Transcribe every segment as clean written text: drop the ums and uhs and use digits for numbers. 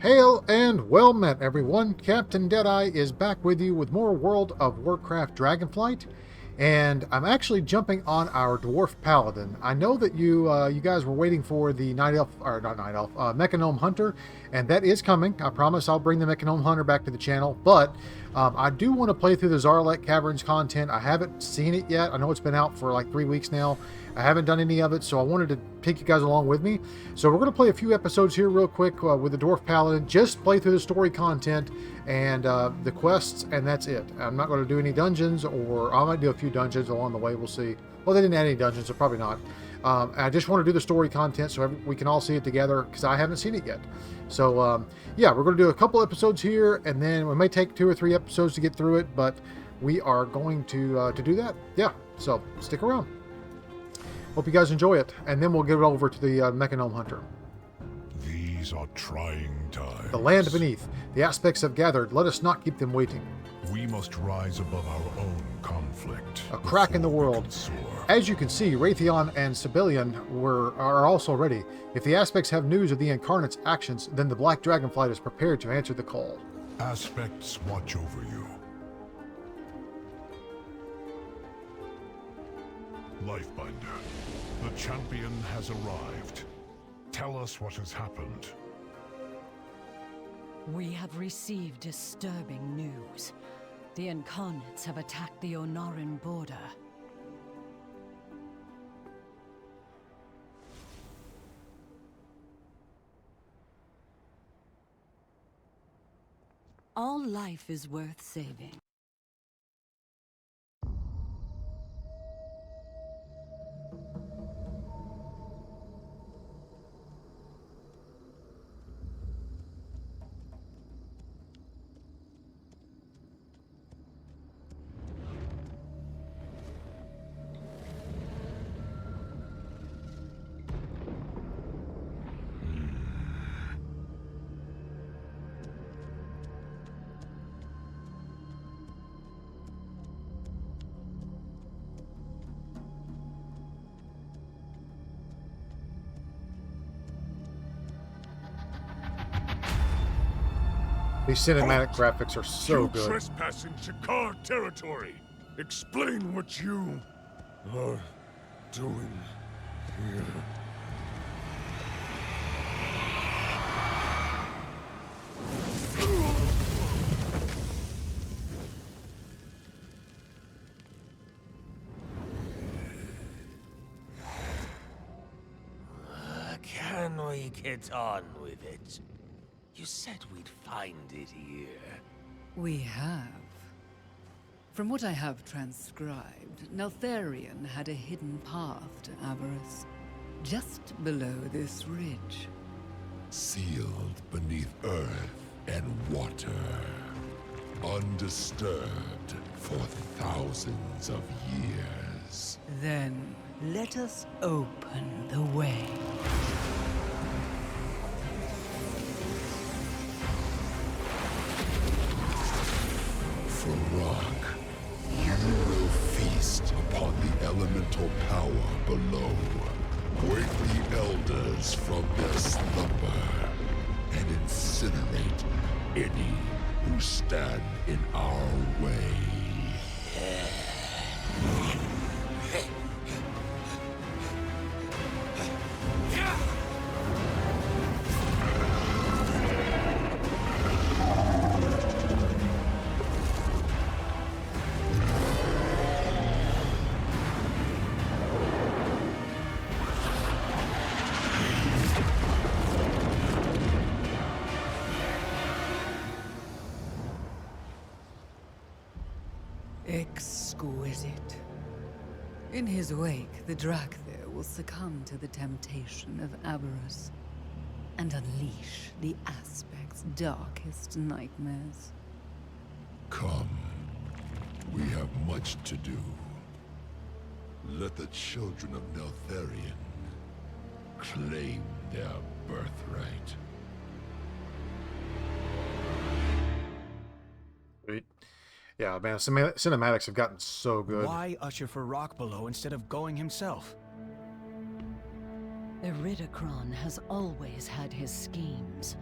Hail and well met, everyone. Captain Deadeye is back with you with more World of Warcraft Dragonflight, and I'm actually jumping on our Dwarf Paladin. I know that you guys were waiting for the Night Elf, or not Night Elf, Mechanome Hunter, and that is coming. I promise I'll bring the Mechanome Hunter back to the channel, but I do want to play through the Zaralek Caverns content. I haven't seen it yet. I know it's been out for like 3 weeks now. I haven't done any of it, so I wanted to take you guys along with me. So we're going to play a few episodes here real quick with the Dwarf Paladin. Just play through the story content and the quests, and that's it. I'm not going to do any dungeons, or I might do a few dungeons along the way. We'll see. Well, they didn't add any dungeons, so probably not. I just want to do the story content so we can all see it together, because I haven't seen it yet. So, yeah, we're going to do a couple episodes here, and then we may take 2 or 3 episodes to get through it, but we are going to do that. Yeah, so stick around. Hope you guys enjoy it, and then we'll give it over to the Mechanome Hunter. These are trying times. The land beneath. The aspects have gathered. Let us not keep them waiting. We must rise above our own conflict. A crack in the before we world. can soar. As you can see, Raytheon and Sibelian are also ready. If the aspects have news of the Incarnate's actions, then the Black Dragonflight is prepared to answer the call. Aspects watch over you. Lifebinder, the champion has arrived. Tell us what has happened. We have received disturbing news. The Incarnates have attacked the Onaran border. All life is worth saving. These cinematic graphics are so You good. trespass in Shakar territory. Explain what you are doing here. Can we get on with it? You said we'd find it here. We have. From what I have transcribed, Neltharion had a hidden path to Avarice, just below this ridge. Sealed beneath earth and water. Undisturbed for thousands of years. Then, let us open the way. For rock, you will feast upon the elemental power below. Wake the elders from their slumber and incinerate any who stand in our way. Exquisite. In his wake, the Drakthir will succumb to the temptation of avarice and unleash the Aspect's darkest nightmares. Come. We have much to do. Let the children of Neltharion claim their birthright. Sweet. Yeah, man, cinematics have gotten so good. Why usher for rock below instead of going himself? Iridacron has always had his schemes.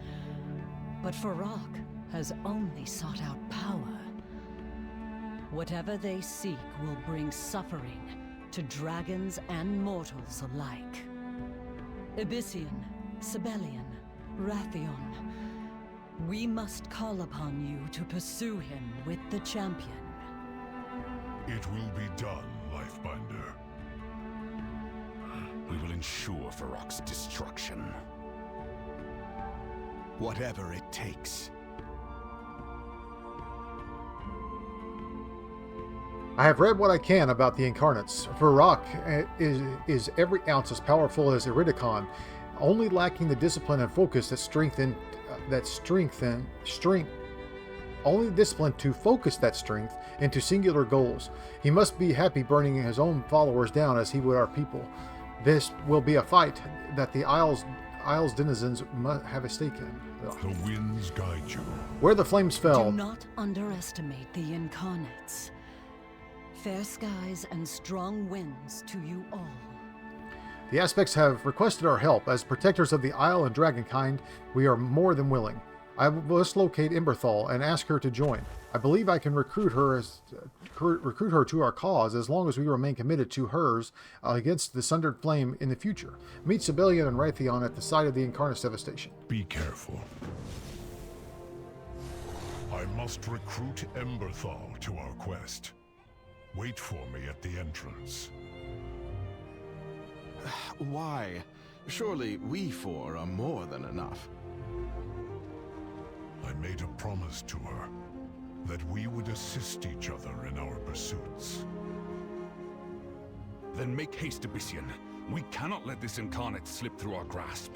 But Farak has only sought out power. Whatever they seek will bring suffering to dragons and mortals alike. Abyssian, Sibelian, Rathion. We must call upon you to pursue him with the champion. It will be done, Lifebinder. We will ensure Farak's destruction. Whatever it takes. I have read what I can about the Incarnates. Farak is every ounce as powerful as Iridicon, only lacking the discipline and focus only the discipline to focus that strength into singular goals. He must be happy burning his own followers down as he would our people. This will be a fight that the Isles denizens must have a stake in. The winds guide you. Where the flames fell. Do not underestimate the Incarnates. Fair skies and strong winds to you all. The Aspects have requested our help. As protectors of the Isle and Dragonkind, we are more than willing. I must locate Emberthal and ask her to join. I believe I can recruit her to our cause as long as we remain committed to hers against the Sundered Flame in the future. Meet Sibelian and Raytheon at the site of the Incarnates devastation. Be careful. I must recruit Emberthal to our quest. Wait for me at the entrance. Why? Surely we four are more than enough. I made a promise to her that we would assist each other in our pursuits. Then make haste, Abyssian. We cannot let this incarnate slip through our grasp.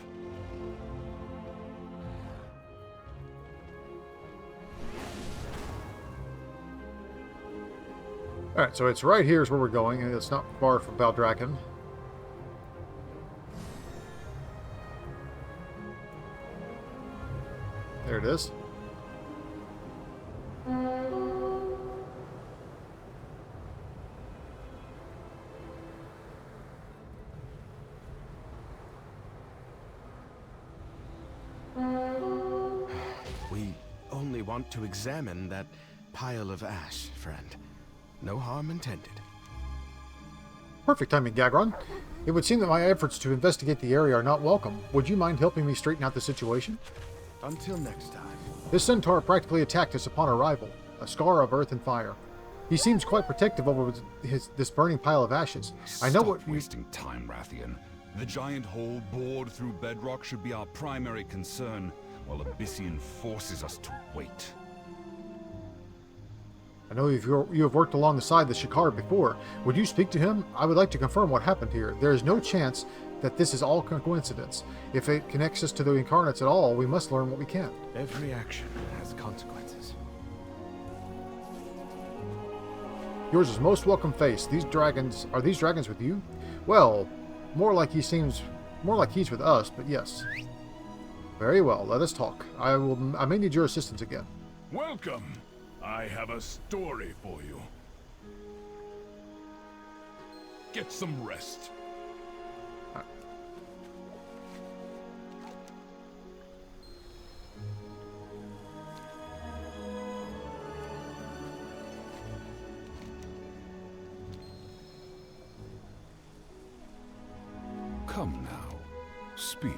Alright, so it's right here is where we're going, and it's not far from Valdraken. There it is. We only want to examine that pile of ash, friend. No harm intended. Perfect timing, Gagron. It would seem that my efforts to investigate the area are not welcome. Would you mind helping me straighten out the situation? Until next time. This centaur practically attacked us upon arrival, a scar of earth and fire. He seems quite protective over this burning pile of ashes. I know what wasting time, Rathian. The giant hole bored through bedrock should be our primary concern, while Abyssian forces us to wait. I know you have worked alongside the Shikar before. Would you speak to him? I would like to confirm what happened here. There is no chance that this is all coincidence. If it connects us to the Incarnates at all, we must learn what we can. Every action has consequences. Yours is most welcome face. Are these dragons with you? Well, more like he's with us, but yes. Very well, let us talk. I may need your assistance again. Welcome. I have a story for you. Get some rest. Come now, speak.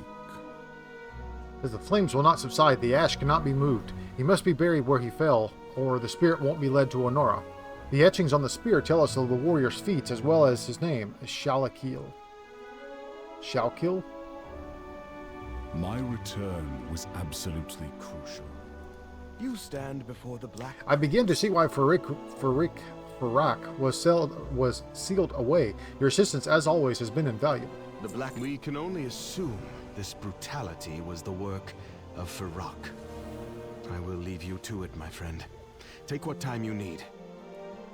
As the flames will not subside, the ash cannot be moved. He must be buried where he fell, or the spirit won't be led to Onora. The etchings on the spear tell us of the warrior's feats as well as his name, Shalakil. Shalkil? My return was absolutely crucial. You stand before the black... I begin to see why Farak was sealed away. Your assistance, as always, has been invaluable. The black... We can only assume this brutality was the work of Farak. I will leave you to it, my friend. Take what time you need.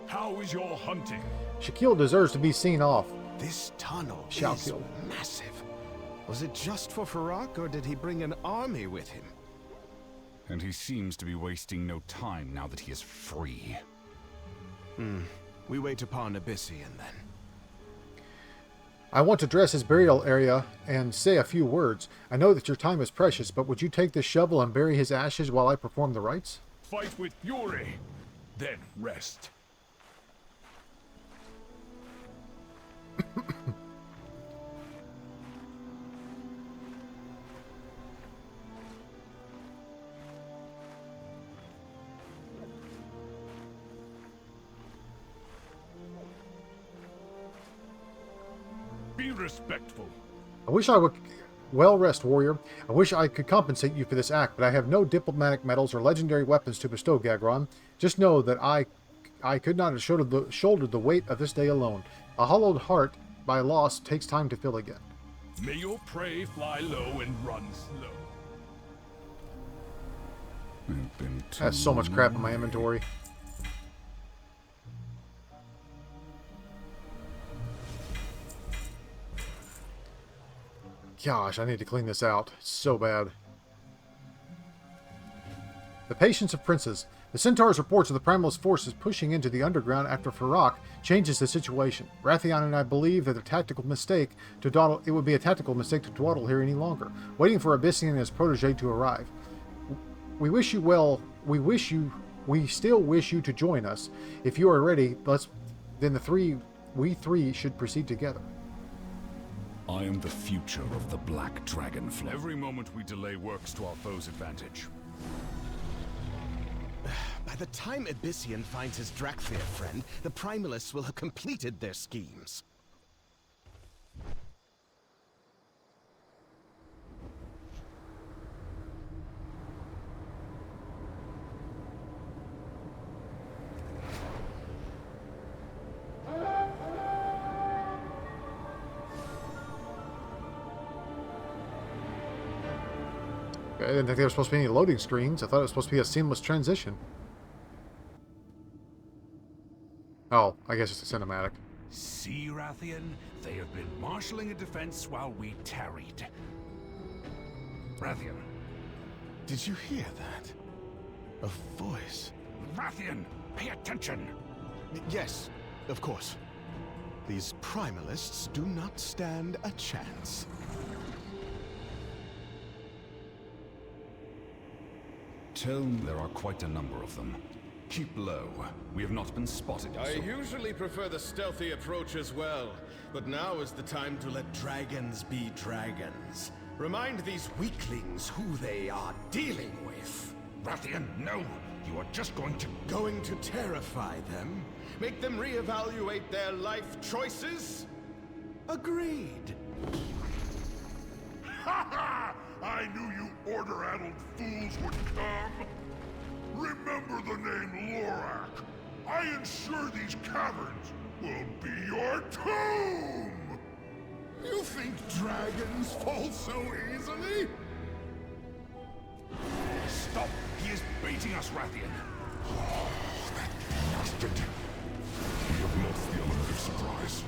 How is your hunting? Shaquille deserves to be seen off. This tunnel Shaquille is massive. Was it just for Farak, or did he bring an army with him? And he seems to be wasting no time now that he is free. We wait upon Abyssian, then. I want to dress his burial area and say a few words. I know that your time is precious, but would you take this shovel and bury his ashes while I perform the rites? Fight with fury, then rest. Be respectful. I wish I would... Well rest, warrior. I wish I could compensate you for this act, but I have no diplomatic medals or legendary weapons to bestow, Gagron. Just know that I could not have shouldered the weight of this day alone. A hollowed heart by loss takes time to fill again. May your prey fly low and run slow. That's so much crap in my inventory. Gosh, I need to clean this out. It's so bad. The patience of princes. The Centaur's reports of the Primalist forces pushing into the underground after Farak changes the situation. Rathion and I believe that it would be a tactical mistake to dawdle here any longer, waiting for Abyssian and his protege to arrive. We wish you well. We still wish you to join us. If you are ready, then we three should proceed together. I am the future of the Black Dragonflight. Every moment we delay works to our foe's advantage. By the time Abyssian finds his Drakthir friend, the Primalists will have completed their schemes. I didn't think there were supposed to be any loading screens. I thought it was supposed to be a seamless transition. Oh, I guess it's a cinematic. See, Rathian? They have been marshalling a defense while we tarried. Rathian. Did you hear that? A voice. Rathian, pay attention! Yes, of course. These Primalists do not stand a chance. Tell me there are quite a number of them. Keep low. We have not been spotted. I usually prefer the stealthy approach as well, but now is the time to let dragons be dragons. Remind these weaklings who they are dealing with. Rathian, no! You are just going to terrify them? Make them reevaluate their life choices? Agreed. Ha ha! I knew you order-addled fools would come! Remember the name Lorak! I ensure these caverns will be your tomb! You think dragons fall so easily? Stop! He is baiting us, Rathian! Oh, that bastard! We have lost the element of surprise.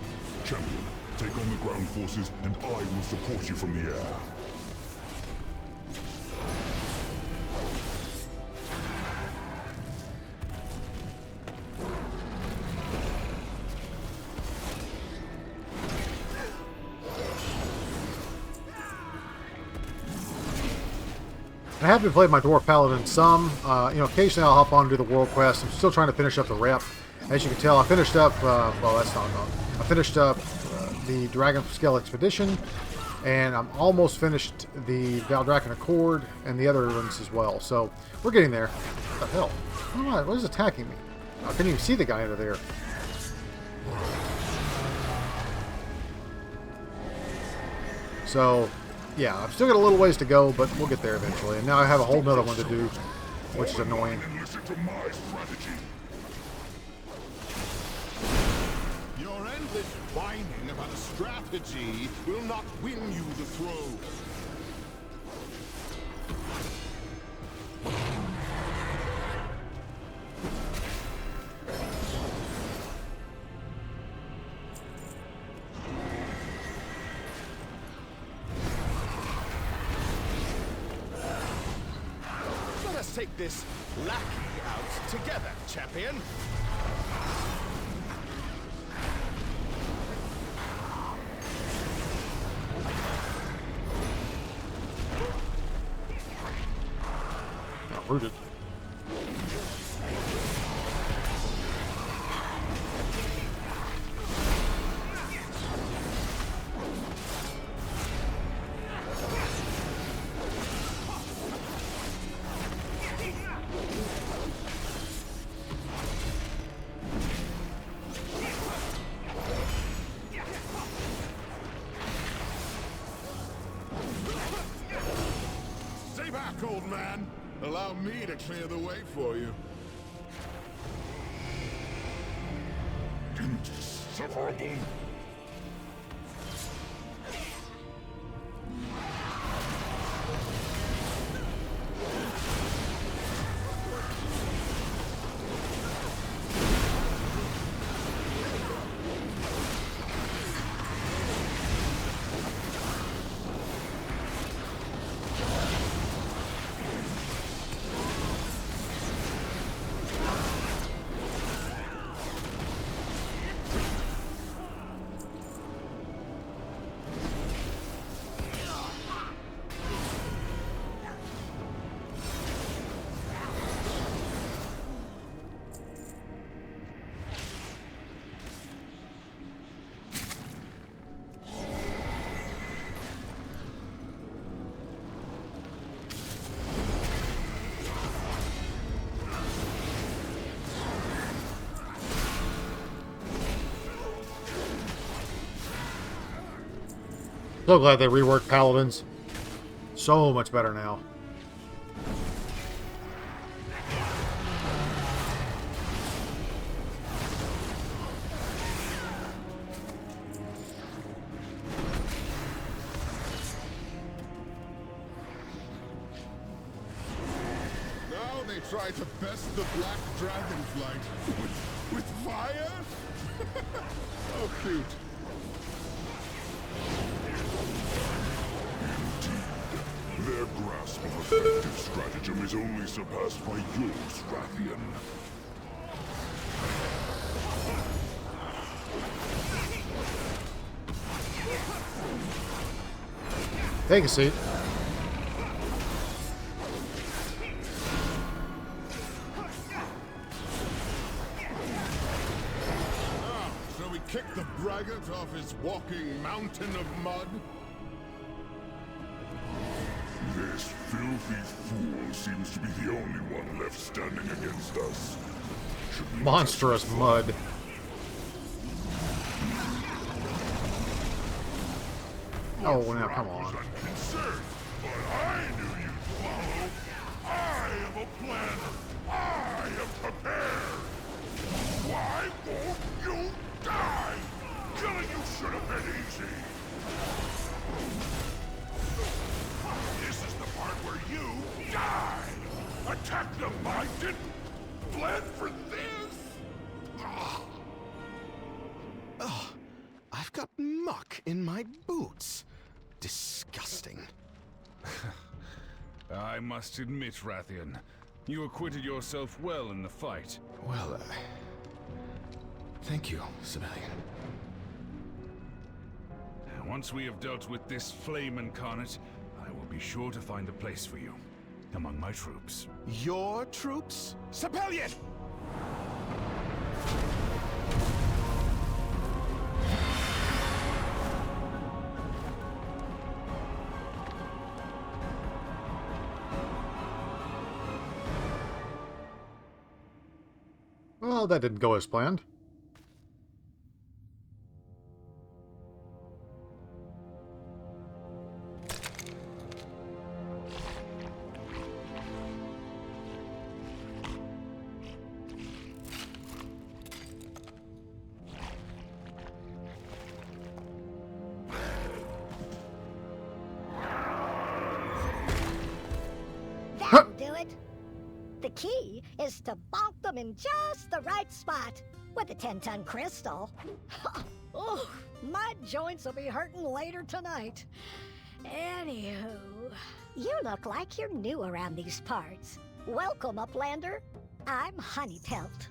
Champion, take on the ground forces, and I will support you from the air. I have been playing my Dwarf Paladin some. Occasionally I'll hop on and do the world quest. I'm still trying to finish up the rep. As you can tell, I finished up, well, that's not enough. I finished up the Dragon Scale Expedition, and I'm almost finished the Valdrakken Accord and the other ones as well. So, we're getting there. What the hell? What is attacking me? I couldn't even see the guy under there. So, yeah, I've still got a little ways to go, but we'll get there eventually. And now I have a whole nother one to do, which is annoying. Your endless whining about a strategy will not win you the throne. Take this lackey out together, champion. Rooted. Stay back, old man. Allow me to clear the way for you. Insufferable. So glad they reworked Paladins. So much better now. Now they try to best the black Dragonflight. With fire? Oh, cute. Their grasp of effective stratagem is only surpassed by yours, Rathian. Take a seat. So we kick the braggart off his walking mountain of mud? This filthy fool seems to be the only one left standing against us. Monstrous mud. Oh, now come on. Concerned, but I knew you'd follow. I am a planner. I am prepared. Why won't you die? Killing you should have been easy. This is the part where you die. Attack them. I didn't plan for this. Oh, I've got muck in my boots. Disgusting. I must admit, Rathian, you acquitted yourself well in the fight. Well, thank you, Civilian. Once we have dealt with this flame incarnate, I will be sure to find a place for you among my troops. Your troops? Civilian! Well, that didn't go as planned. That'll do it. The key is to bonk them in just the right spot with a 10-ton crystal. Oh, my joints will be hurting later tonight. Anywho, you look like you're new around these parts. Welcome, Uplander. I'm Honeypelt.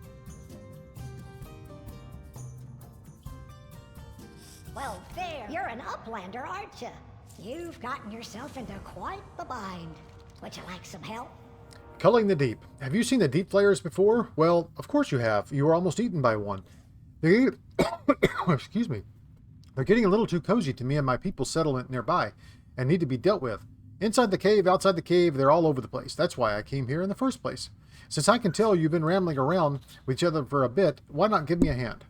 Well, there. You're an Uplander, aren't you? You've gotten yourself into quite the bind. Would you like some help? Culling the Deep. Have you seen the deep flayers before? Well, of course you have. You were almost eaten by one. They, excuse me. They're getting a little too cozy to me and my people's settlement nearby, and need to be dealt with. Inside the cave, outside the cave, they're all over the place. That's why I came here in the first place. Since I can tell you've been rambling around with each other for a bit, why not give me a hand?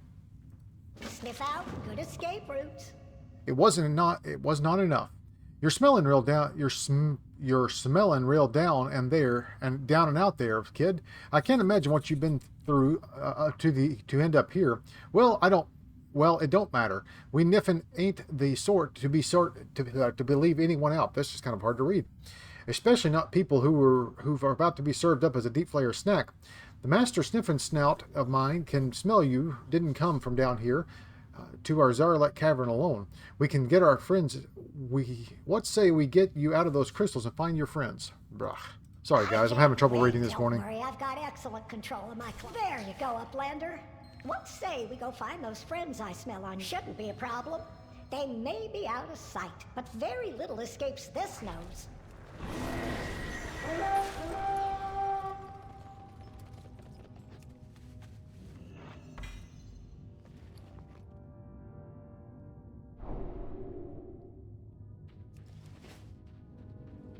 Sniff out good escape routes. It was not enough. You're smelling real down. You're smelling real down and there and down and out there, kid. I can't imagine what you've been through to end up here. Well, it don't matter. We Niffin ain't the sort to believe anyone out. That's just kind of hard to read, especially not people who are about to be served up as a deep flayer snack. The master sniffing snout of mine can smell you. Didn't come from down here to our Zaralek Cavern alone. We can get our friends. What say we get you out of those crystals and find your friends? Bruh. Sorry guys, I'm having trouble reading this morning. Don't worry, I've got excellent control of my There you go, Uplander. What say we go find those friends I smell on? Shouldn't be a problem. They may be out of sight, but very little escapes this nose.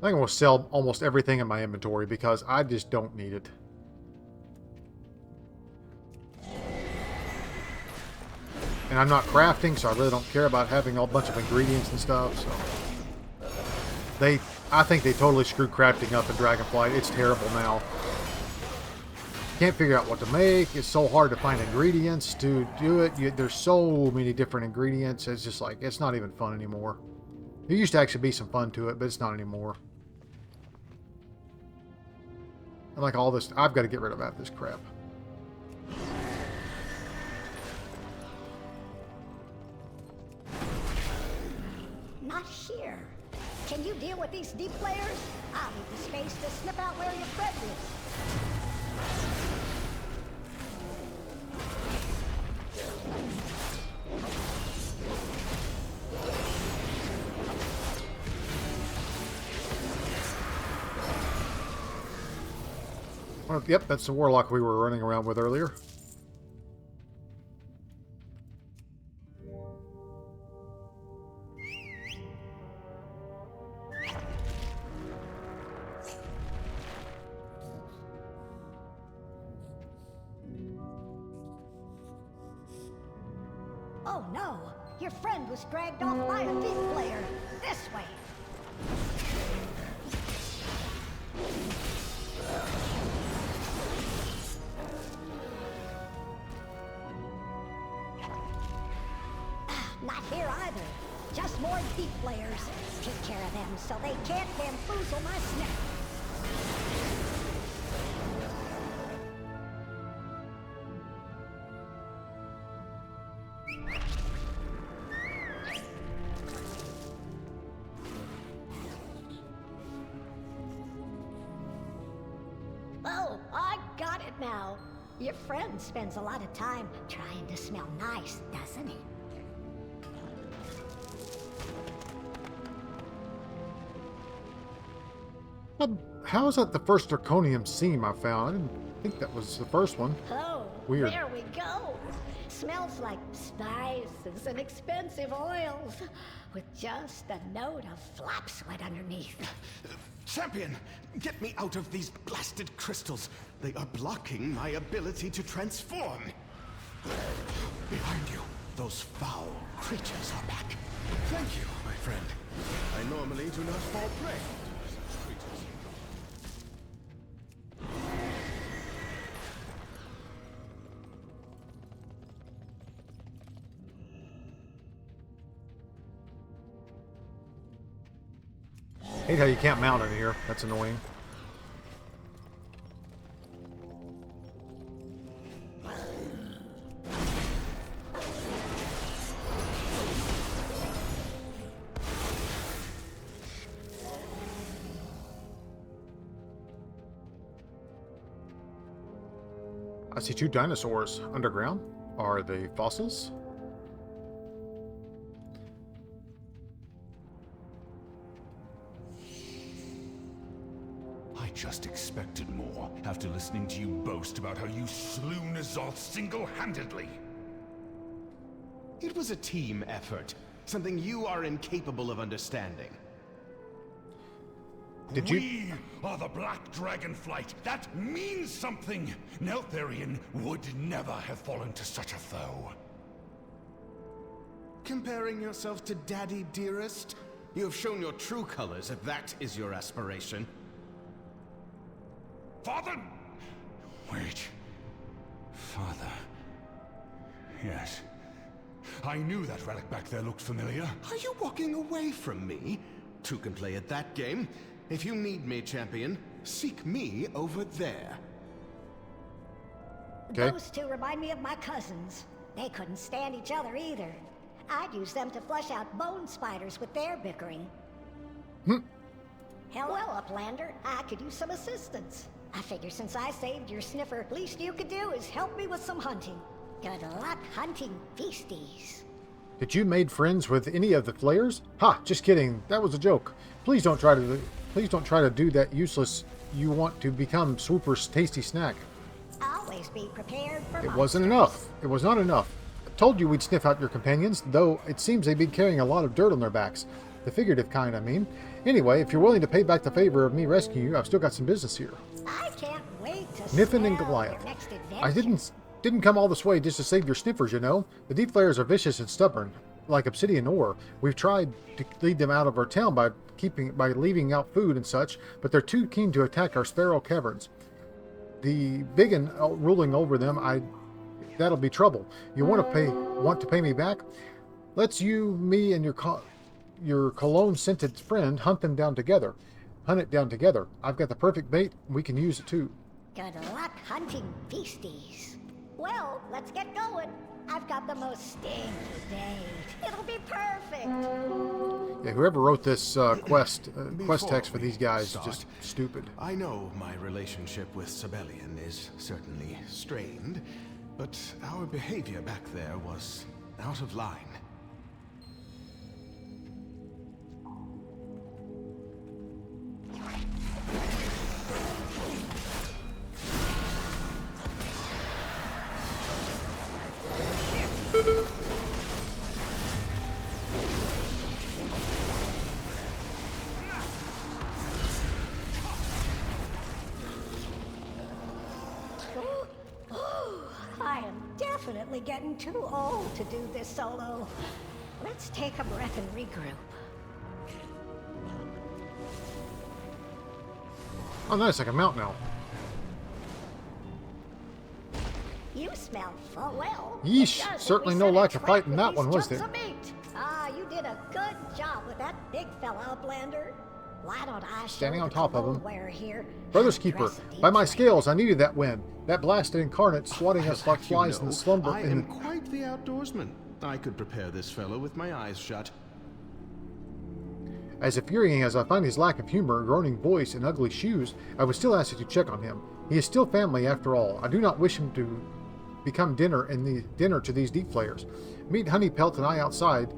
I think I'm going to sell almost everything in my inventory because I just don't need it. And I'm not crafting, so I really don't care about having a bunch of ingredients and stuff. So I think they totally screwed crafting up in Dragonflight. It's terrible now. Can't figure out what to make. It's so hard to find ingredients to do it. There's so many different ingredients. It's just like, it's not even fun anymore. There used to actually be some fun to it, but it's not anymore. And like all this, I've got to get rid of this crap. Not here. Can you deal with these deep players? I'll need the space to snip out where your friend is. Well, yep, that's the warlock we were running around with earlier. Oh no! Your friend was dragged off by a deep player. This way. Not here either. Just more deep players. Take care of them so they can't bamboozle my snip. Oh, I got it now. Your friend spends a lot of time trying to smell nice, doesn't he? How is that the first draconium seam I found? I didn't think that was the first one. Oh, Weird. There we go. Smells like spices and expensive oils, with just a note of flop sweat underneath. Champion, get me out of these blasted crystals. They are blocking my ability to transform. Behind you, those foul creatures are back. Thank you, my friend. I normally do not fall prey to such creatures. Hate how you can't mount in here. That's annoying. I see 2 dinosaurs underground. Are they fossils? I just expected more after listening to you boast about how you slew N'Zoth single-handedly. It was a team effort, something you are incapable of understanding. We are the Black Dragonflight. That means something. Neltharion would never have fallen to such a foe. Comparing yourself to Daddy Dearest? You have shown your true colors if that is your aspiration. Father? Wait. Father. Yes. I knew that relic back there looked familiar. Are you walking away from me? Two can play at that game. If you need me, champion, seek me over there. Okay. Those two remind me of my cousins. They couldn't stand each other either. I'd use them to flush out bone spiders with their bickering. Hello, Uplander. I could use some assistance. I figure since I saved your sniffer, least you could do is help me with some hunting. Good luck hunting feasties. Did you made friends with any of the flayers? Ha! Just kidding. That was a joke. Please don't try to do that useless. You want to become Swooper's tasty snack. Always be prepared for It wasn't enough. It was not enough. I told you we'd sniff out your companions, though it seems they've been carrying a lot of dirt on their backs. The figurative kind, I mean. Anyway, if you're willing to pay back the favor of me rescuing you, I've still got some business here. I can't wait to Niffin and smell Goliath. your next I adventure. didn't come all this way just to save your sniffers, you know. The deep flayers are vicious and stubborn, like obsidian ore. We've tried to lead them out of our town by leaving out food and such, but they're too keen to attack our Zaralek Caverns. The biggin ruling over them, that'll be trouble. You want to pay me back? Let's you, me, and your cologne-scented friend hunt it down together. I've got the perfect bait. We can use it too. Good luck hunting feasties. Well, let's get going. I've got the most stinky date. It'll be perfect. Yeah, whoever wrote this quest text for these guys start, is just stupid. I know my relationship with Sabellian is certainly strained, but our behavior back there was out of line. I am definitely getting too old to do this solo. Let's take a breath and regroup. Oh, nice, I can mount now. You smell full well. Yeesh, It does that certainly we no set a lack of trap fight in with that these one, was chunks there? of meat. You did a good job with that big fella, Uplander. Why don't I show Standing on the top of cologne him. wearer here Brother's how to Keeper, dress a by my deep scales, I needed that win. That blasted incarnate swatting I'll us like have you flies in know, the slumber. I am quite the outdoorsman. I could prepare this fellow with my eyes shut. As infuriating as I find his lack of humor, groaning voice, and ugly shoes, I would still ask you to check on him. He is still family after all. I do not wish him to become dinner to these deep flayers. Meet Honey Pelt and I outside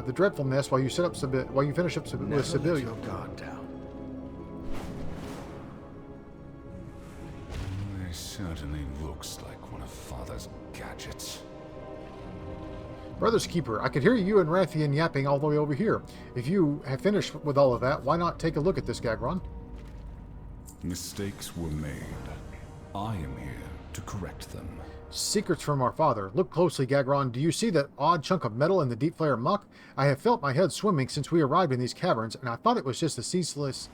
the dreadful nest while you finish up with Sibylla. Guard down. He certainly looks like one of Father's gadgets. Brother's Keeper, I could hear you and Rathian yapping all the way over here. If you have finished with all of that, why not take a look at this, Gagron? Mistakes were made. I am here to correct them. Secrets from our father. Look closely, Gagron. Do you see that odd chunk of metal in the deep flare muck? I have felt my head swimming since we arrived in these caverns, and I thought it was just the ceaseless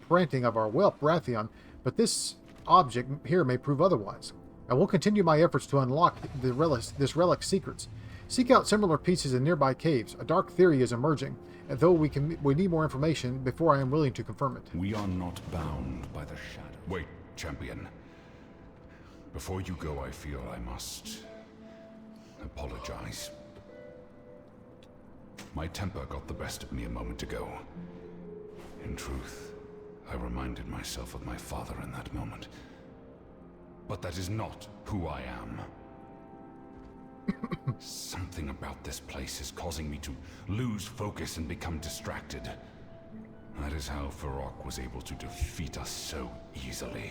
ranting of our whelp, Rathian, but this object here may prove otherwise. I will continue my efforts to unlock this relic's secrets. Seek out similar pieces in nearby caves. A dark theory is emerging, and though we need more information before I am willing to confirm it. We are not bound by the shadow. Wait, champion. Before you go, I feel I must apologize. My temper got the best of me a moment ago. In truth, I reminded myself of my father in that moment. But that is not who I am. Something about this place is causing me to lose focus and become distracted. That is how Farok was able to defeat us so easily.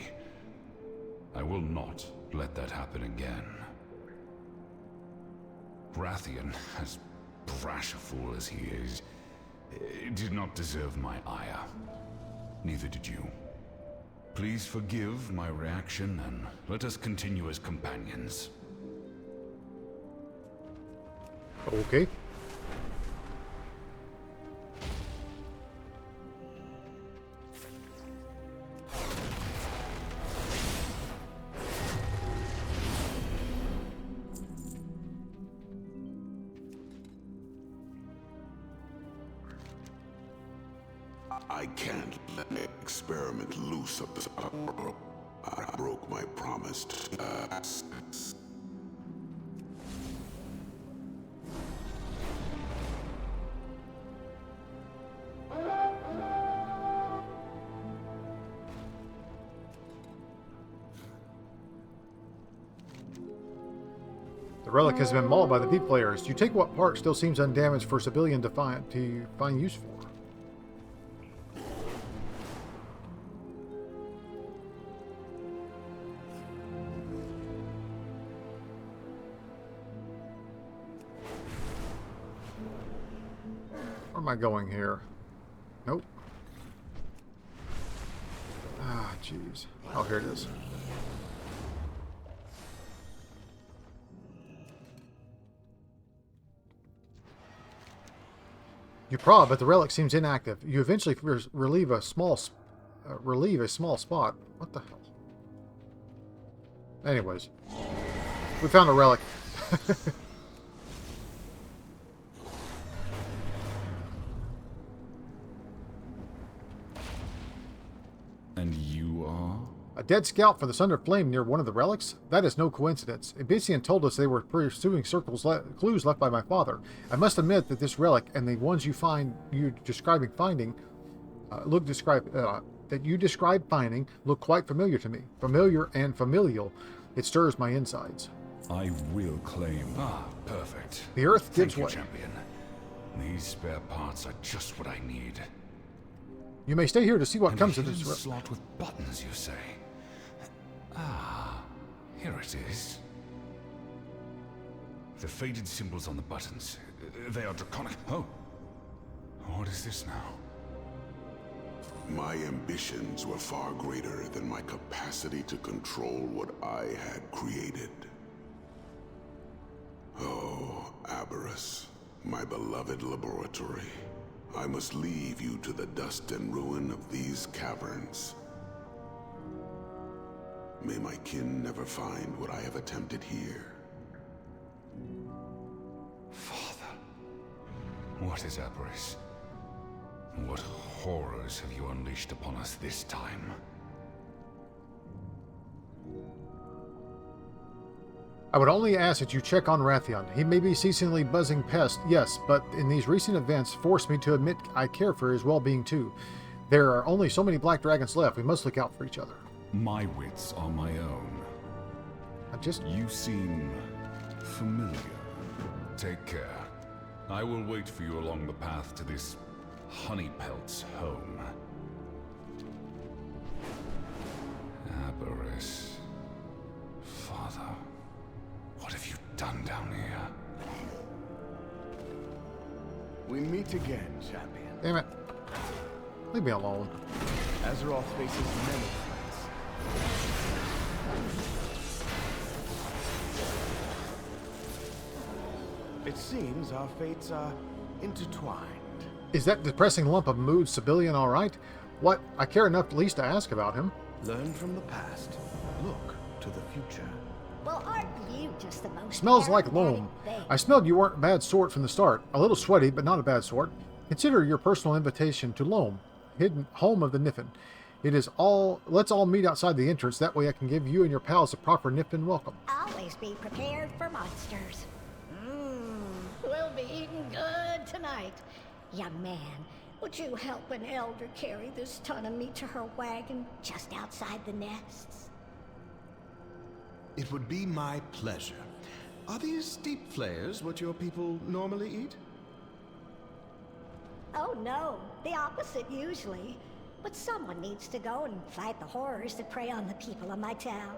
I will not let that happen again. Rathian, as brash a fool as he is, did not deserve my ire. Neither did you. Please forgive my reaction, and let us continue as companions. Okay. I can't let the experiment loose up this. I broke my promise to The relic has been mauled by the deep players. You take what part still seems undamaged for civilian to find use for. Where am I going here? Nope. Ah, jeez. Oh, here it is. You prod, but the relic seems inactive. You eventually relieve a small spot. What the hell? Anyways, we found a relic. And you are? A dead scout for the Sunder Flame near one of the relics? That is no coincidence. Abyssian told us they were pursuing clues left by my father. I must admit that this relic and the ones that you describe finding look quite familiar to me. Familiar and familial. It stirs my insides. I will claim. Ah, perfect. The earth gives way. Thank you, champion. These spare parts are just what I need. You may stay here to see what comes of this relic. Slot with buttons, you say? Ah, here it is. The faded symbols on the buttons. They are draconic. Oh, what is this now? My ambitions were far greater than my capacity to control what I had created. Oh, Aberrus, my beloved laboratory. I must leave you to the dust and ruin of these caverns. May my kin never find what I have attempted here. Father, what is Aberrus? What horrors have you unleashed upon us this time? I would only ask that you check on Rathian. He may be ceasingly buzzing pest, yes, but in these recent events forced me to admit I care for his well-being too. There are only so many black dragons left. We must look out for each other. My wits are my own. You seem familiar. Take care. I will wait for you along the path to this honeypelt's home. Aberrus. Father, what have you done down here? We meet again, champion. Damn it. Leave me alone. Azeroth faces many threats. It seems our fates are intertwined. Is that depressing lump of mood Sibelian all right? What? I care enough at least to ask about him. Learn from the past. Look to the future. Well, aren't you just the most... Smells like loam. I smelled you weren't a bad sort from the start. A little sweaty, but not a bad sort. Consider your personal invitation to Loam, hidden home of the Niffin. Let's all meet outside the entrance. That way I can give you and your pals a proper Niffin welcome. Always be prepared for monsters. We'll be eating good tonight. Young man, would you help an elder carry this ton of meat to her wagon just outside the nests? It would be my pleasure. Are these steep flayers what your people normally eat? Oh no, the opposite usually. But someone needs to go and fight the horrors that prey on the people of my town.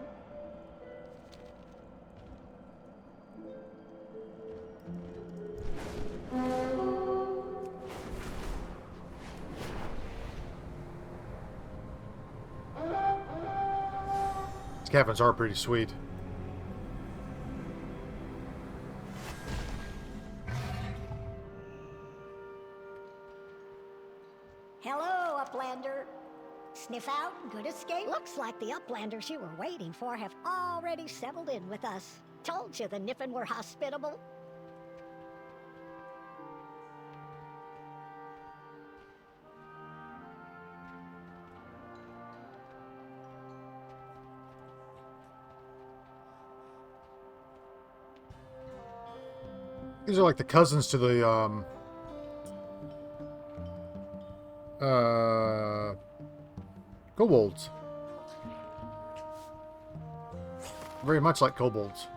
These caverns are pretty sweet. Hello, Uplander. Sniff out, good escape? Looks like the Uplanders you were waiting for have already settled in with us. Told you the Niffin were hospitable. These are like the cousins to the, kobolds. Very much like kobolds.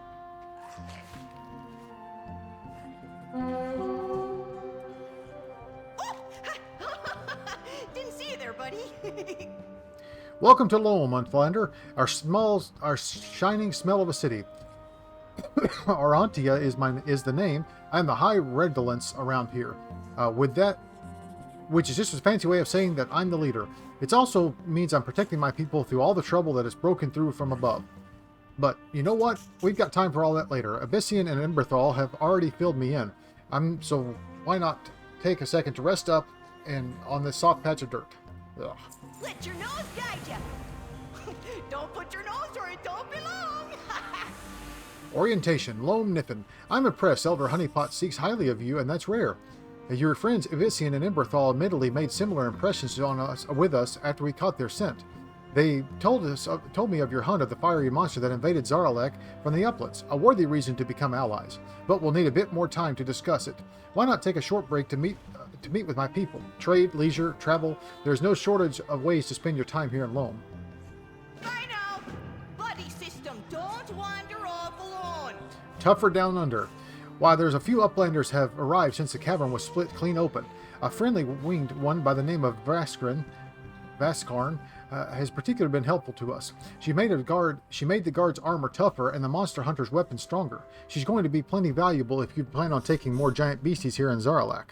Didn't see you there, buddy. Welcome to Loam, Uplander, our shining smell of a city. Arantia is the name. I'm the high redolence around here. Which is just a fancy way of saying that I'm the leader. It also means I'm protecting my people through all the trouble that has broken through from above. But you know what? We've got time for all that later. Abyssian and Emberthal have already filled me in. So why not take a second to rest up and on this soft patch of dirt? Ugh. Let your nose guide you. Don't put your nose where it don't belong. Orientation, Lone Niffin. I'm impressed Elder Honeypot speaks highly of you, and that's rare. Your friends Abyssian and Emberthal admittedly made similar impressions with us after we caught their scent. They told me of your hunt of the fiery monster that invaded Zaralek from the uplands, a worthy reason to become allies. But we'll need a bit more time to discuss it. Why not take a short break to meet with my people? Trade, leisure, travel. There's no shortage of ways to spend your time here in Loam. I know. Buddy system, don't wander off alone. Tougher down under. Why, there's a few Uplanders have arrived since the cavern was split clean open. A friendly winged one by the name of Vaskarn has particularly been helpful to us. She made the guard's armor tougher and the monster hunter's weapons stronger. She's going to be plenty valuable if you plan on taking more giant beasties here in Zaralek.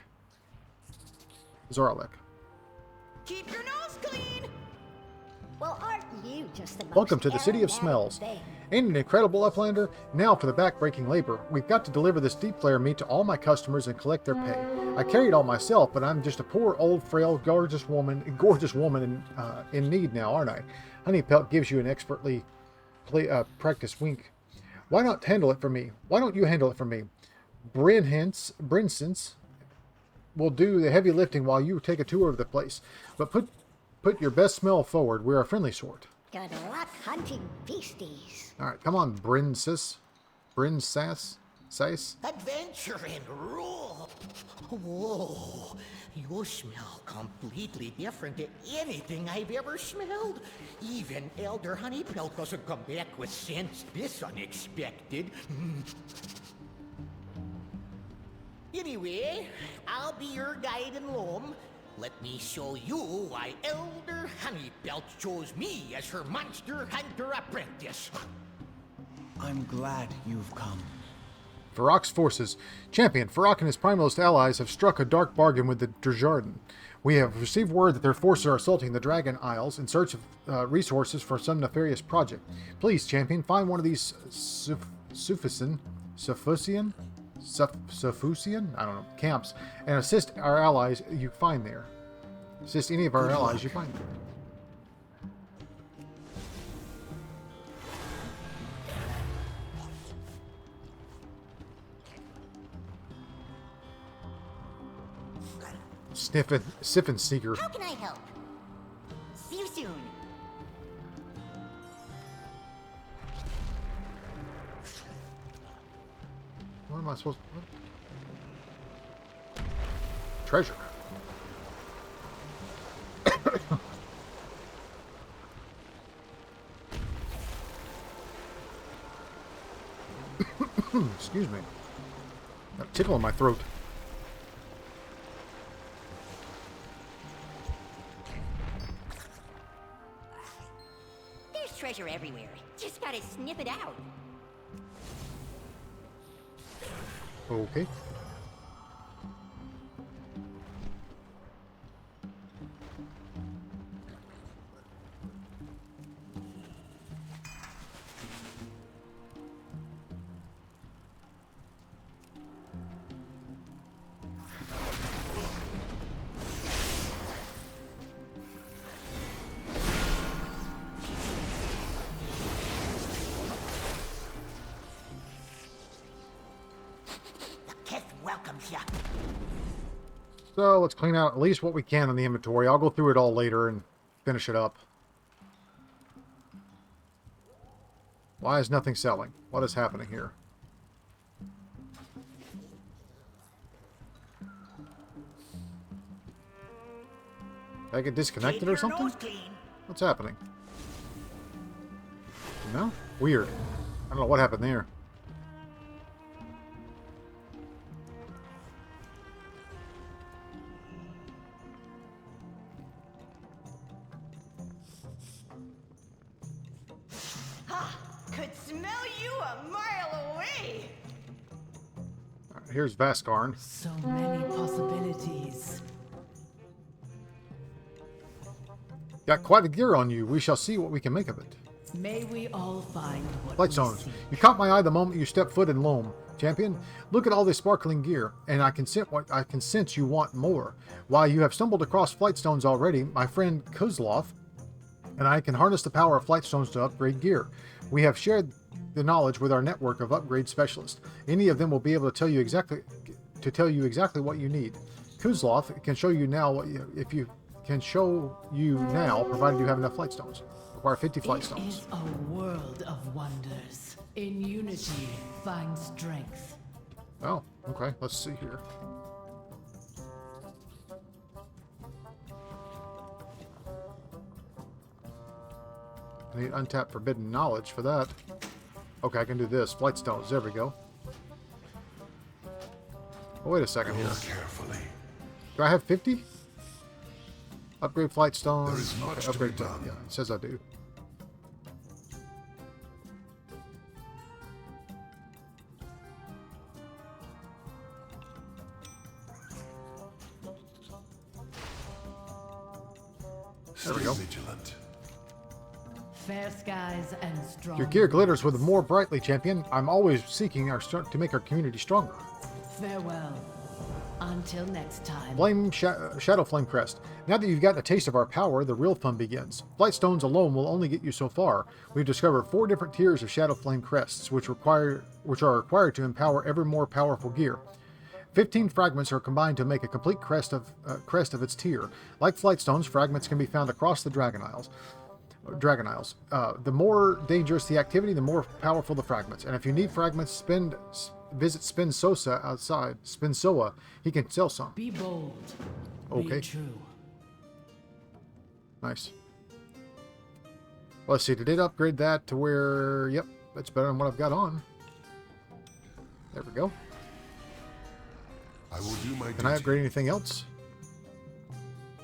Keep your nose clean. Well, aren't you just the most Welcome to the City of aromatic Smells. thing? Ain't it incredible, Uplander? Now for the back-breaking labor. We've got to deliver this deep flare meat to all my customers and collect their pay. I carry it all myself, but I'm just a poor, old, frail, gorgeous woman in need now, aren't I? Honeypelt gives you an expertly practiced wink. Why not handle it for me? Why don't you handle it for me? Brinsens will do the heavy lifting while you take a tour of the place. But put your best smell forward. We're a friendly sort. Good luck hunting beasties. All right, come on, Brinsess. Adventure and rule. Whoa, you smell completely different to anything I've ever smelled. Even Elder Honeypelt doesn't come back with scents this unexpected. Anyway, I'll be your guide in Loam. Let me show you why Elder Honeypelt chose me as her monster hunter apprentice. I'm glad you've come. Farak's forces. Champion, Farak and his primalist allies have struck a dark bargain with the Drjardin. We have received word that their forces are assaulting the Dragon Isles in search of resources for some nefarious project. Please, Champion, find one of these Sufusian camps and assist our allies you find there. Assist any of our allies you find there. Siphon Sneaker. How can I help? See you soon. What am I supposed to... Treasure. Excuse me. Got a tickle in my throat. everywhere. Just gotta sniff it out. Okay. Welcomes ya. So let's clean out at least what we can in the inventory. I'll go through it all later and finish it up. Why is nothing selling? What is happening here? Did I get disconnected or something? What's happening? No? Weird. I don't know what happened there. Could smell you a mile away. All right, here's Vascarn. So many possibilities. Got quite a gear on you. We shall see what we can make of it. May we all find what Flightstones. we seek. You caught my eye the moment you stepped foot in Loam, champion. Look at all this sparkling gear, and I can sense you want more. Why, you have stumbled across Flightstones already, my friend Kozlov, and I can harness the power of Flightstones to upgrade gear. We have shared the knowledge with our network of upgrade specialists. Any of them will be able to tell you exactly what you need. Kozlov can show you now provided you have enough Flightstones. Require 50 Flightstones. It is a world of wonders. In unity, find strength. Oh, okay. Let's see here. I need untapped forbidden knowledge for that. Okay, I can do this. Flightstones. There we go. Oh, wait a second here. Carefully. Do I have 50? Upgrade Flightstones. There is much to upgrade be done. Yeah, it says I do. There we go. Vigilant. Fair skies and strong. Your gear glitters with more brightly, champion. I'm always seeking to make our community stronger. Farewell. Until next time. Shadow Flame Crest. Now that you've gotten a taste of our power, the real fun begins. Flightstones alone will only get you so far. We've discovered 4 different tiers of Shadow Flame Crests, which are required to empower ever more powerful gear. 15 fragments are combined to make a complete crest of its tier. Like Flightstones, fragments can be found across the Dragon Isles. The more dangerous the activity, the more powerful the fragments. And if you need fragments, visit Spinsoa outside. Spinsoa, he can sell some. Be bold. Okay. Be true. Nice. Let's see. Did it upgrade that to where? Yep, that's better than what I've got on. There we go. I will do my duty. Can I upgrade anything else?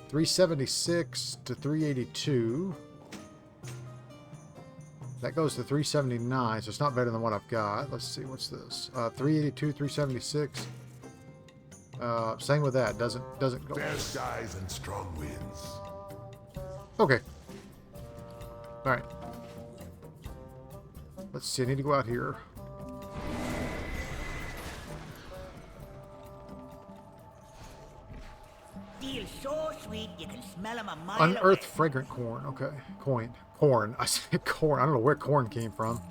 376 to 382. That goes to 379, so it's not better than what I've got. Let's see, what's this? 382, 376. Same with that. Doesn't go. Fair skies and strong winds. Okay. All right. Let's see. I need to go out here. Feels so sweet you can smell 'em a mile Unearthed away. fragrant corn. Okay. Corn. I said corn. I don't know where corn came from.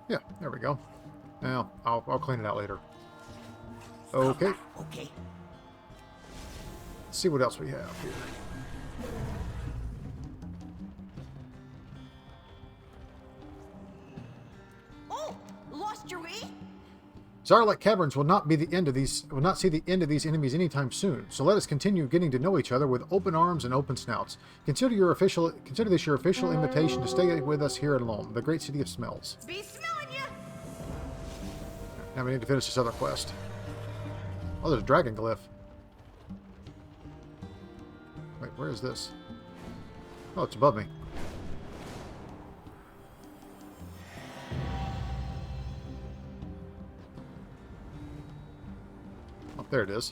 Yeah, there we go. Now, I'll clean it out later. Okay. Okay. Let's see what else we have here. Oh, lost your way? Zaralek Caverns will not see the end of these enemies anytime soon. So let us continue getting to know each other with open arms and open snouts. Consider this your official invitation to stay with us here in Loam, the great city of smells. Be smelling ya. Now we need to finish this other quest. Oh, there's a dragon glyph. Where is this? Oh, it's above me. Oh, there it is.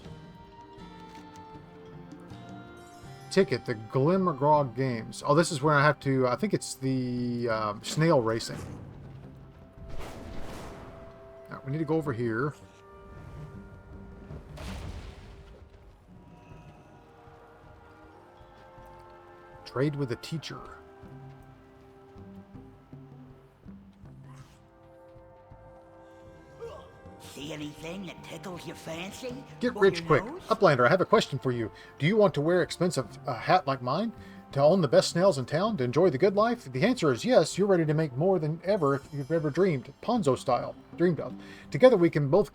Ticket, the Glimmergrog Games. Oh, this is where I have to... I think it's the snail racing. Now, we need to go over here. Trade with a teacher. See anything that tickles your fancy? Get rich quick. Uplander, I have a question for you. Do you want to wear expensive hat like mine? To own the best snails in town? To enjoy the good life? The answer is yes. You're ready to make more than ever if you've ever dreamed. Ponzo style. Dreamed of. Together we can both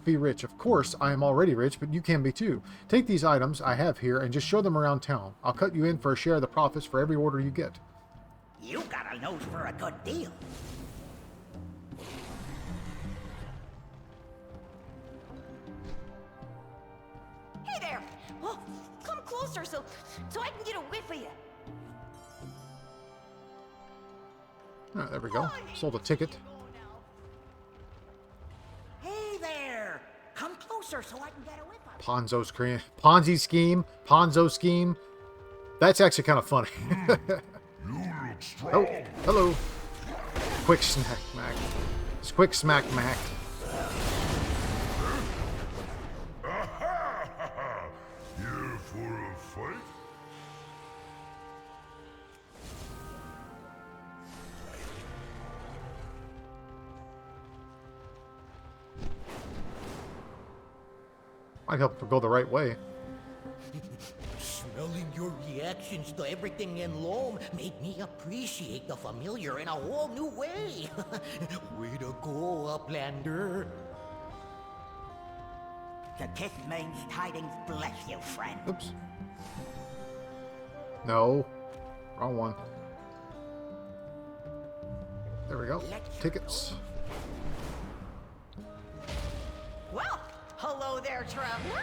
be rich. Of course, I am already rich, but you can be too. Take these items I have here and just show them around town. I'll cut you in for a share of the profits for every order you get. You got a nose for a good deal. Hey there! Oh, come closer so I can get a whiff of you. Oh, there we go. Sold a ticket. Hey there! Come closer so I can get a whiff of you. Ponzo screen. Ponzi scheme. Ponzo scheme. That's actually kind of funny. Oh, hello. Quick snack, Mac. Just quick smack, Mac. Here for a fight? Might help to go the right way. Smelling your reactions to everything in Loam made me appreciate the familiar in a whole new way. Way to go, Uplander. The kiss means tidings bless you, friend. Oops. No. Wrong one. There we go. Tickets. Well, hello there, traveler.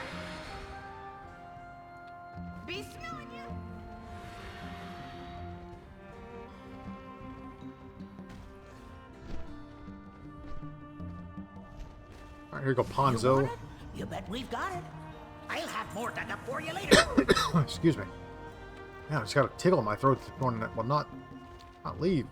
Be smelling you. All right, here we go, Ponzo. You bet we've got it. I'll have more dug up for you later. Excuse me. Yeah, I just got a tickle in my throat. Well, not leave.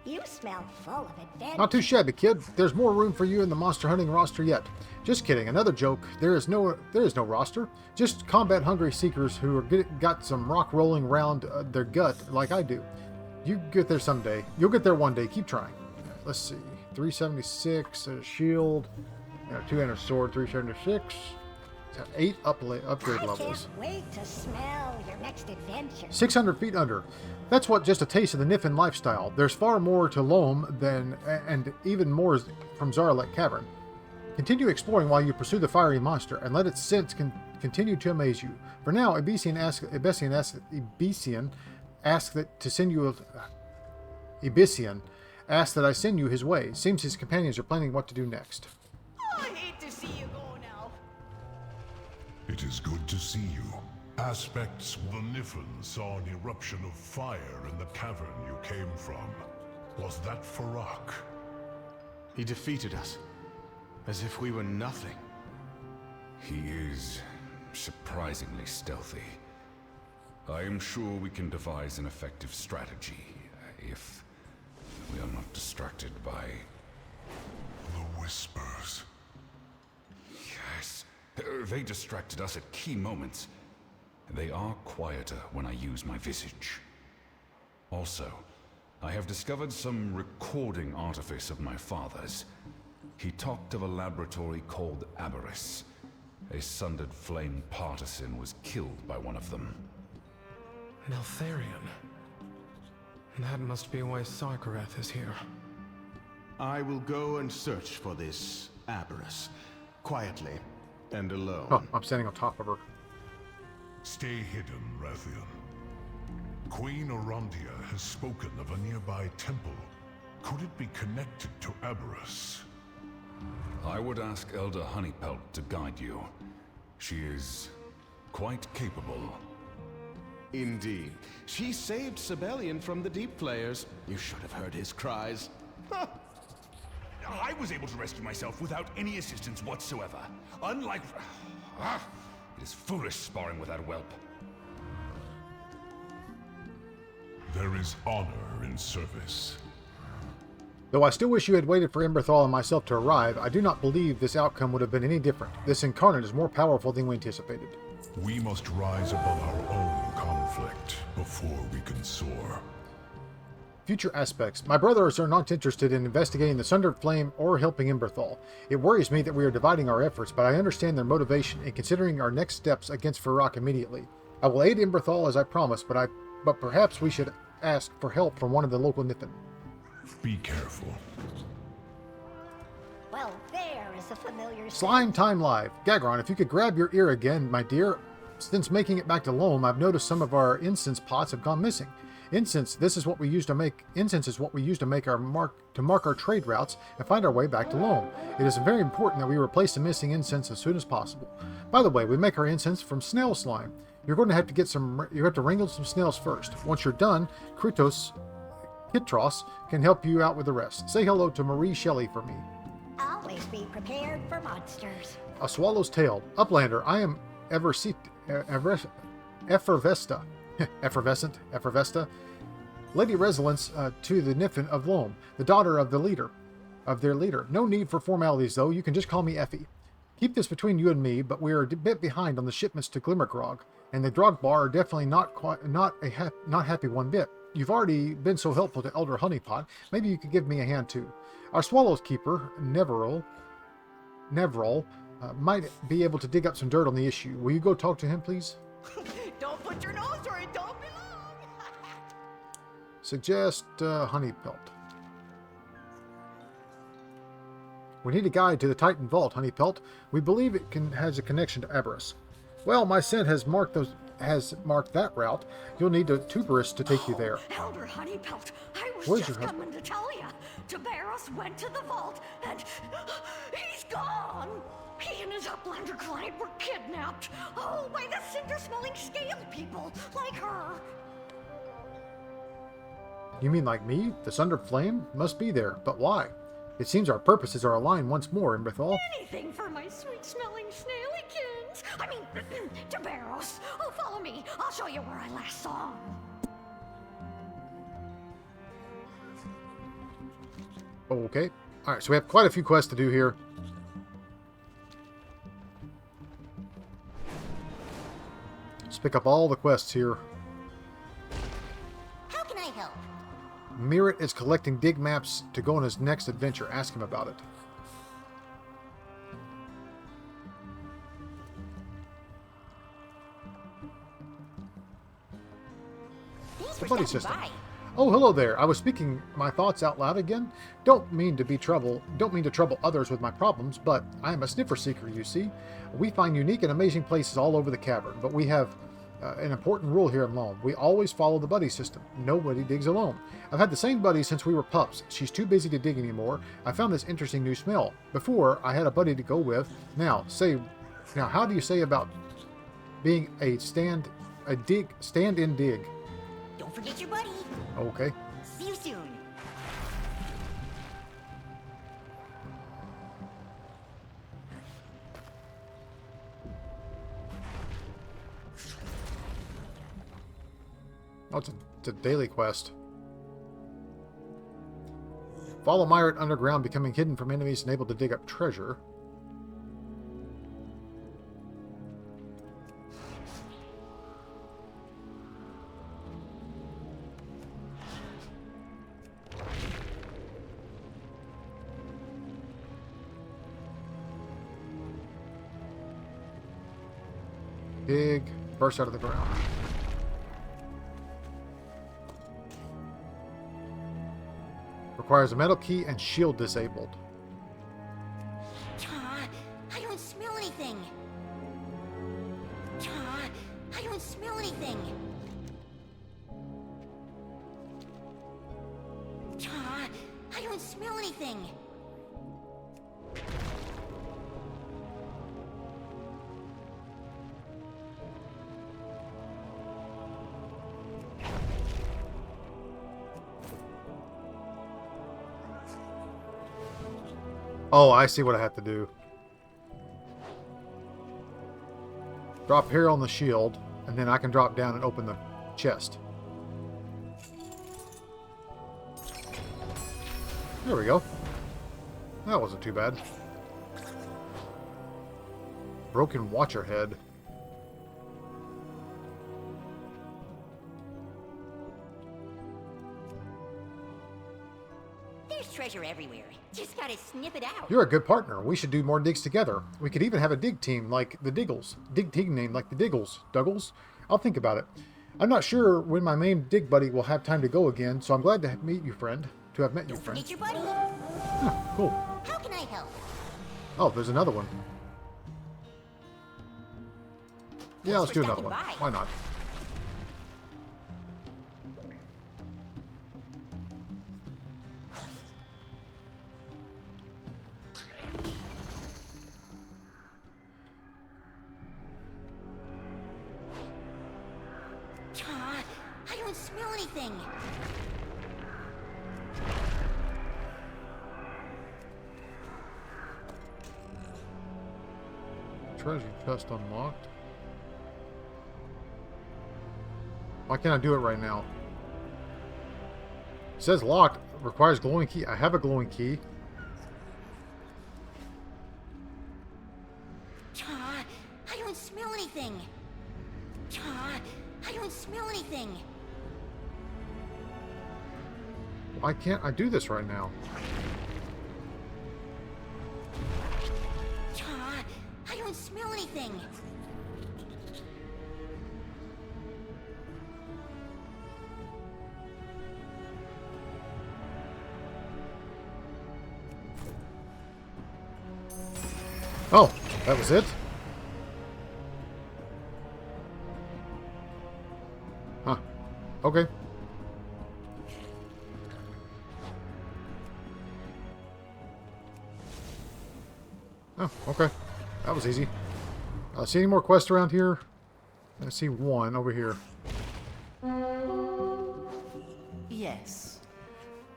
You smell full of adventure. Not too shabby, kid. There's more room for you in the monster hunting roster yet. Just kidding. Another joke. There is no roster. Just combat-hungry seekers who are got some rock rolling around their gut like I do. You get there someday. You'll get there one day. Keep trying. Let's see. 376, a shield, 200 sword, 376. It's got 8 upgrade levels. I can't wait to smell your next adventure. 600 feet under. That's what just a taste of the Niffin lifestyle. There's far more to Loam and even more from Zaralek Cavern. Continue exploring while you pursue the fiery monster, and let its scent continue to amaze you. For now, Ebesian asked that I send you his way. Seems his companions are planning what to do next. Oh, I hate to see you go now. It is good to see you. Aspects the Niffin saw an eruption of fire in the cavern you came from. Was that Farak? He defeated us, as if we were nothing. He is surprisingly stealthy. I am sure we can devise an effective strategy, if we are not distracted by... The Whispers. Yes, they distracted us at key moments. They are quieter when I use my visage. Also, I have discovered some recording artifice of my father's. He talked of a laboratory called Aberys. A sundered flame partisan was killed by one of them. Neltharion. That must be why Sarkarath is here. I will go and search for this Aberys, quietly and alone. Oh, I'm standing on top of her. Stay hidden, Rathian. Queen Orondia has spoken of a nearby temple. Could it be connected to Aberrus? I would ask Elder Honeypelt to guide you. She is quite capable. Indeed. She saved Sibelian from the Deep Flayers. You should have heard his cries. I was able to rescue myself without any assistance whatsoever. Unlike... It is foolish sparring with that whelp. There is honor in service. Though I still wish you had waited for Emberthal and myself to arrive, I do not believe this outcome would have been any different. This incarnate is more powerful than we anticipated. We must rise above our own conflict before we can soar. Future aspects. My brothers are not interested in investigating the Sundered Flame or helping Emberthal. It worries me that we are dividing our efforts, but I understand their motivation in considering our next steps against Ferak immediately. I will aid Emberthal as I promised, but perhaps we should ask for help from one of the local Niffin. Be careful. Well, there is a familiar... Slime Time Live. Gagron, if you could grab your ear again, my dear. Since making it back to Loam, I've noticed some of our incense pots have gone missing. Incense is what we use to make our mark our trade routes and find our way back to Loam. It is very important that we replace the missing incense as soon as possible. By the way, we make our incense from snail slime. You're going to have to get some. You have to wrangle some snails first. Once you're done, Kitros can help you out with the rest. Say hello to Marie Shelley for me. Always be prepared for monsters. A Swallow's Tail. Uplander, I am Effervescent. Lady Resilience to the Niffin of Loam, the daughter of their leader. No need for formalities, though. You can just call me Effie. Keep this between you and me, but we are a bit behind on the shipments to Glimmergrog, and the Drog Bar are definitely not happy one bit. You've already been so helpful to Elder Honeypot. Maybe you could give me a hand too. Our Swallow's Keeper, Neverol, might be able to dig up some dirt on the issue. Will you go talk to him, please? Don't put your nose where it don't belong. Suggest Honeypelt. We need a guide to the Titan Vault, Honeypelt. We believe it has a connection to Aberrus. Well, my scent has marked that route. You'll need a tuberous to take you there. Elder Honeypelt, I was just coming to tell you. Tabaros went to the vault, and he's gone. He and his Uplander client were kidnapped. Oh, by the cinder-smelling scale people, like her. You mean like me? The Sundered Flame? Must be there, but why? It seems our purposes are aligned once more, Emberthal. Anything for my sweet-smelling snailykins. I mean, Tabaros. Oh, follow me. I'll show you where I last saw him. Okay. Alright, so we have quite a few quests to do here. Let's pick up all the quests here. How can I help? Mirret is collecting dig maps to go on his next adventure. Ask him about it. Thanks The for buddy stopping system. by. Oh, hello there. I was speaking my thoughts out loud again. Don't mean to trouble others with my problems, but I am a sniffer seeker, you see. We find unique and amazing places all over the cavern, but we have an important rule here in Loam. We always follow the buddy system. Nobody digs alone. I've had the same buddy since we were pups. She's too busy to dig anymore. I found this interesting new smell. Before, I had a buddy to go with. Now, how do you say about being a stand-in dig? Don't forget your buddy. Okay. See you soon. Oh, it's a daily quest. Follow Mirret underground, becoming hidden from enemies and able to dig up treasure. Dig, burst out of the ground. Requires a metal key and shield disabled. I don't smell anything. I don't smell anything. I don't smell anything. Oh, I see what I have to do. Drop here on the shield, and then I can drop down and open the chest. There we go. That wasn't too bad. Broken watcher head. There's treasure everywhere. Just gotta snip it out. You're a good partner. We should do more digs together. We could even have a dig team like the Diggles. Dig team name like the Diggles. Douglas? I'll think about it. I'm not sure when my main dig buddy will have time to go again, so I'm glad to meet you, friend. To have met you, friend. Forget your buddy. Huh, cool. How can I help? Oh, there's another one. Yeah, let's do another one. Why not? I don't smell anything. Treasure chest unlocked. Why can't I do it right now? It says locked. Requires glowing key. I have a glowing key. I don't smell anything. I don't smell anything. Why can't I do this right now? I don't smell anything. Oh, that was it? Huh. Okay. Oh, okay. That was easy. See any more quests around here? I see one over here. Yes.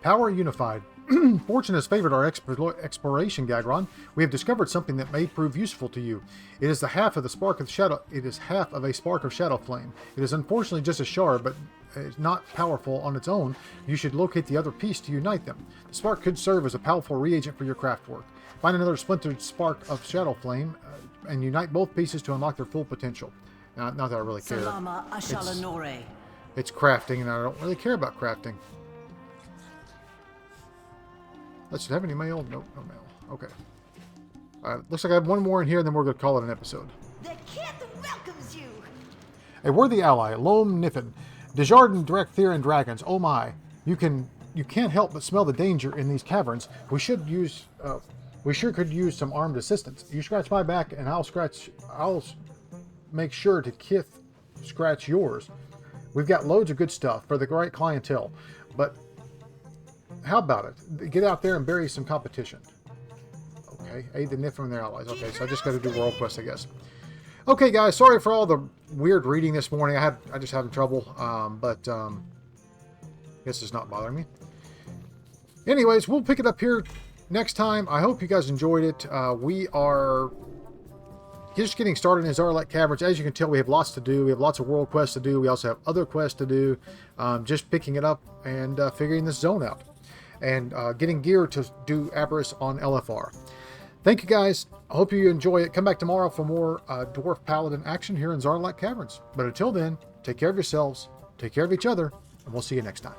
Power unified. Fortune has favored our exploration, Gagron. We have discovered something that may prove useful to you. It is the half of the spark of shadow. It is half of a spark of shadow flame. It is unfortunately just a shard, but it's not powerful on its own. You should locate the other piece to unite them. The spark could serve as a powerful reagent for your craft work. Find another splintered spark of shadow flame and unite both pieces to unlock their full potential. Not that I really care. It's crafting, and I don't really care about crafting. Let's have any mail? Nope, no mail. Okay. Looks like I have one more in here, and then we're going to call it an episode. The kid welcomes you. A worthy ally, Loam Niffin. Desjardins direct fear and dragons. Oh my. You can't help but smell the danger in these caverns. We sure could use some armed assistance. You scratch my back, and I'll make sure to Kith scratch yours. We've got loads of good stuff for the right clientele, but how about it? Get out there and bury some competition. Okay, aid the Niffin and their allies. Okay, so I just got to do world quest, I guess. Okay, guys, sorry for all the weird reading this morning. I just having trouble, but I guess it's not bothering me. Anyways, we'll pick it up here next time. I hope you guys enjoyed it. We are just getting started in Zaralek Caverns. As you can tell, we have lots to do. We have lots of world quests to do. We also have other quests to do. Just picking it up and figuring this zone out. And getting gear to do Aberrus on LFR. Thank you guys. I hope you enjoy it. Come back tomorrow for more Dwarf Paladin action here in Zaralek Caverns. But until then, take care of yourselves, take care of each other, and we'll see you next time.